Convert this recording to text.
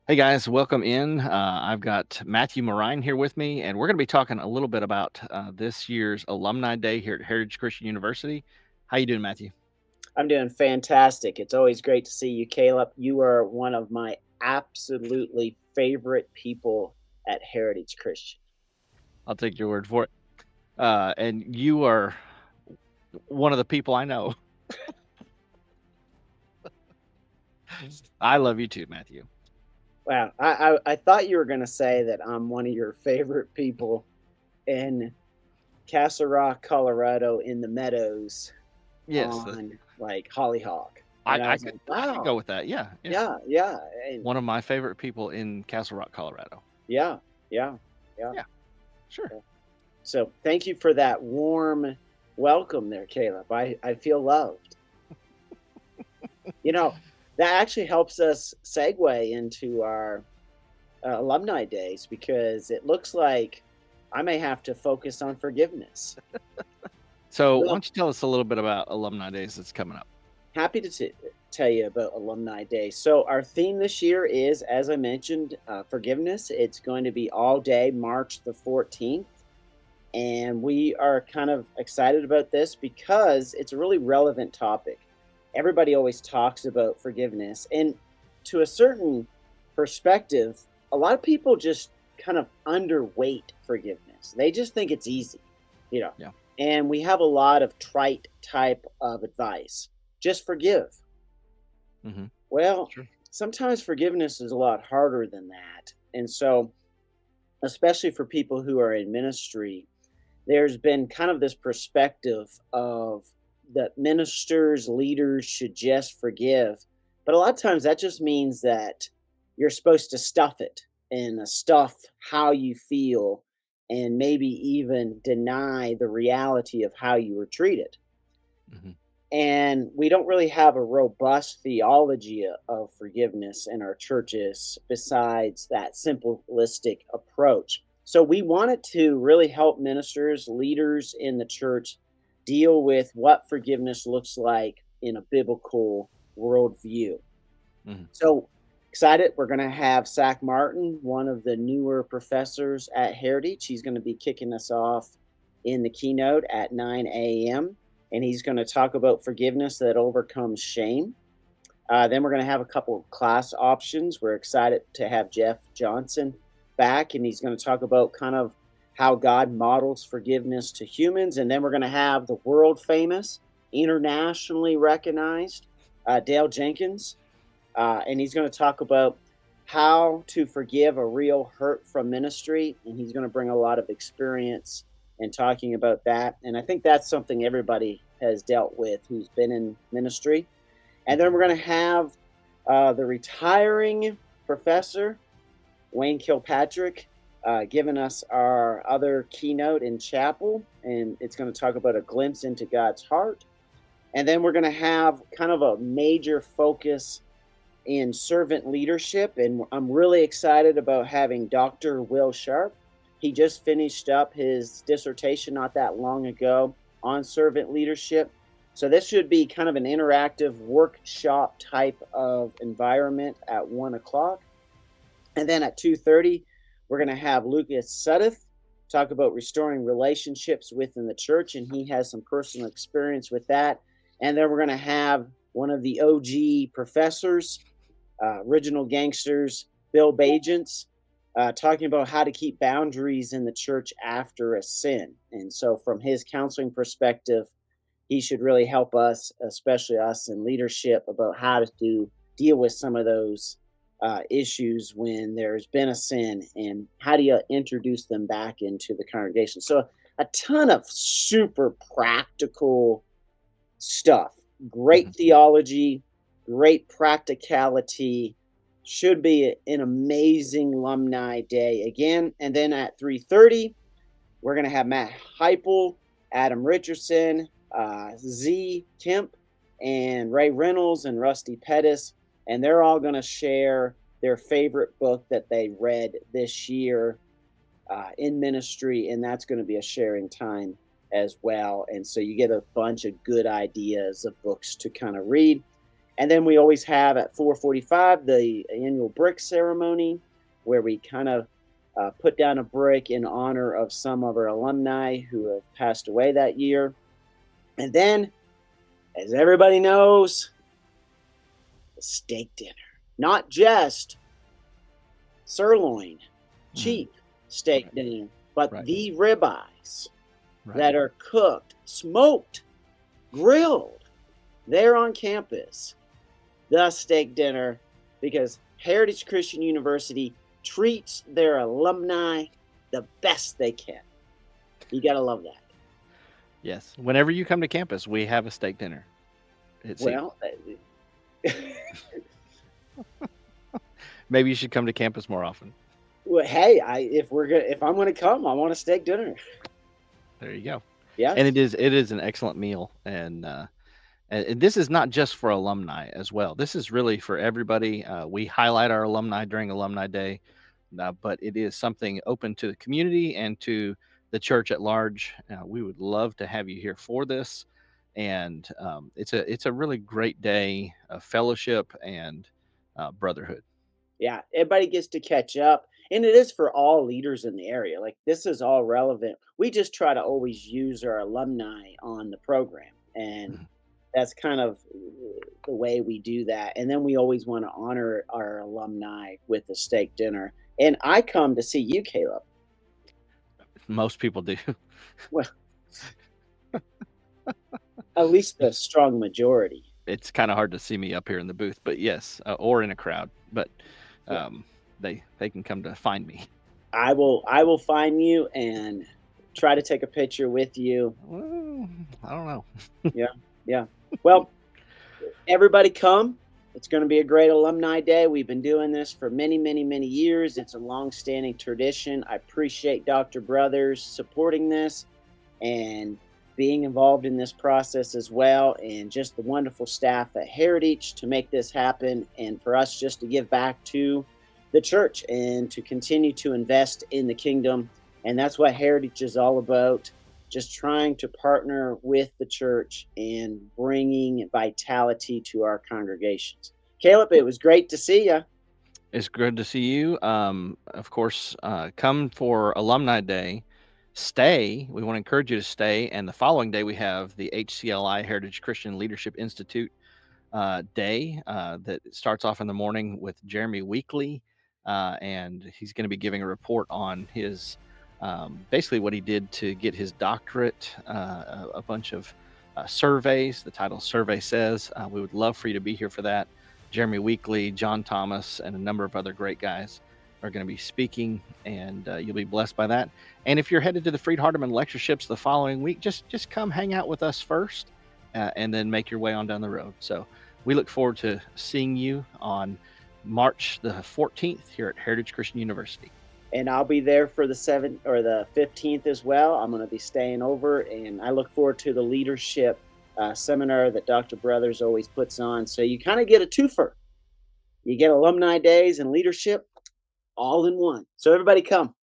Hey guys, welcome in. I've got Matthew Marine here with me, and we're going to be talking a little bit about this year's Alumni Day here at Heritage Christian University. How you doing, Matthew? I'm doing fantastic. It's always great to see you, Caleb. You are one of my absolutely favorite people at Heritage Christian. I'll take your word for it. And you are one of the people I know. I love you too, Matthew. Wow, I thought you were going to say that I'm one of your favorite people in Castle Rock, Colorado, in the meadows Yes, on like Hollyhock, I, and I I was could like, I could go wow, with that. Yeah, yeah. yeah, yeah, and One of my favorite people in Castle Rock, Colorado. yeah, yeah, yeah. Yeah, sure. Yeah. So thank you for that warm welcome there, Caleb. I feel loved. You know, that actually helps us segue into our alumni days because it looks like I may have to focus on forgiveness. So, why Well, don't you tell us a little bit about Alumni Days that's coming up? happy to tell you about Alumni Day. So, our theme this year is, as I mentioned, forgiveness. It's going to be all day, March the 14th. And we are kind of excited about this because it's a really relevant topic. Everybody always talks about forgiveness. And to a certain perspective, a lot of people just kind of underweight forgiveness. They just think it's easy, you know. Yeah, And we have a lot of trite type of advice. Just forgive. hmm, Well, sure. sometimes forgiveness is a lot harder than that. And so, especially for people who are in ministry, there's been kind of this perspective of that ministers, leaders should just forgive. But a lot of times that just means that you're supposed to stuff it and stuff how you feel and maybe even deny the reality of how you were treated. Hmm. And we don't really have a robust theology of forgiveness in our churches besides that simplistic approach. So we wanted to really help ministers, leaders in the church deal with what forgiveness looks like in a biblical worldview. Hmm. So excited. We're going to have Zach Martin, one of the newer professors at Heritage. He's going to be kicking us off in the keynote at 9 a.m. And he's going to talk about forgiveness that overcomes shame. Then we're going to have a couple of class options. We're excited to have Jeff Johnson back, and he's going to talk about kind of how God models forgiveness to humans. And then we're going to have the world famous, internationally recognized Dale Jenkins, and he's going to talk about how to forgive a real hurt from ministry. And he's going to bring a lot of experience in talking about that. And I think that's something everybody has dealt with who's been in ministry. And then Hmm. we're going to have the retiring professor, Wayne Kilpatrick, giving us our other keynote in chapel. And it's going to talk about a glimpse into God's heart. And then we're going to have kind of a major focus in servant leadership. And I'm really excited about having Dr. Will Sharp. He just finished up his dissertation not that long ago on servant leadership. So this should be kind of an interactive workshop type of environment at 1 o'clock. And then at 2:30, we're going to have Lucas Suddeth talk about restoring relationships within the church. And he has some personal experience with that. And then we're going to have one of the OG professors, original gangsters, Bill Bajents, talking about how to keep boundaries in the church after a sin. And so, from his counseling perspective, he should really help us, especially us in leadership, about how to deal with some of those issues when there's been a sin and how do you introduce them back into the congregation. So, a ton of super practical stuff. Great Hmm. theology, great practicality. Should be an amazing alumni day again. And then at 3:30, we're gonna have Matt Heupel, Adam Richardson, Z Kemp, and Ray Reynolds and Rusty Pettis, and they're all gonna share their favorite book that they read this year in ministry, and that's going to be a sharing time as well. And so you get a bunch of good ideas of books to kind of read. And then we always have at 4:45 the annual brick ceremony, where we kind of put down a brick in honor of some of our alumni who have passed away that year. And then, as everybody knows, the steak dinner. Not just sirloin, Mhm. cheap steak Right, dinner, but right, the ribeyes right. that are cooked, smoked, grilled there on campus. The steak dinner, because Heritage Christian University treats their alumni the best they can. You got to love that. Yes. Whenever you come to campus, we have a steak dinner, it seems. Well, Maybe you should come to campus more often. well, hey, if I'm gonna come, I want a steak dinner. There you go. And Yes. it is an excellent meal, and this is not just for alumni as well. This is really for everybody. We highlight our alumni during Alumni Day, but it is something open to the community and to the church at large. We would love to have you here for this, and it's a really great day of fellowship and brotherhood. Yeah, everybody gets to catch up, and it is for all leaders in the area. Like, this is all relevant. We just try to always use our alumni on the program, and Mhm. that's kind of the way we do that. And then we always want to honor our alumni with a steak dinner. And I come to see you, Caleb. Most people do. Well, at least the strong majority. It's kind of hard to see me up here in the booth, but yes, or in a crowd, but Yeah. um, they can come to find me. I will find you and try to take a picture with you. Well, I don't know. Yeah. Yeah. Well, everybody come. It's going to be a great alumni day. We've been doing this for many, many, many years. It's a long-standing tradition. I appreciate Dr. Brothers supporting this and being involved in this process as well, and just the wonderful staff at Heritage to make this happen, and for us just to give back to the church and to continue to invest in the kingdom. And that's what Heritage is all about, just trying to partner with the church and bringing vitality to our congregations. Caleb, it was great to see you. It's good to see you. Of course, come for Alumni Day. Stay. We want to encourage you to stay. And the following day, we have the HCLI Heritage Christian Leadership Institute day that starts off in the morning with Jeremy Weekly, and he's going to be giving a report on his basically what he did to get his doctorate, a bunch of surveys. The title Survey Says. We would love for you to be here for that. Jeremy Weekly, John Thomas, and a number of other great guys are going to be speaking, and you'll be blessed by that. And if you're headed to the Freed Hardeman lectureships the following week, just come hang out with us first, and then make your way on down the road. So we look forward to seeing you on March the 14th here at Heritage Christian University. And I'll be there for the 7th or the 15th as well. I'm going to be staying over, and I look forward to the leadership seminar that Dr. Brothers always puts on. So you kind of get a twofer. You get alumni days and leadership all in one. So everybody come.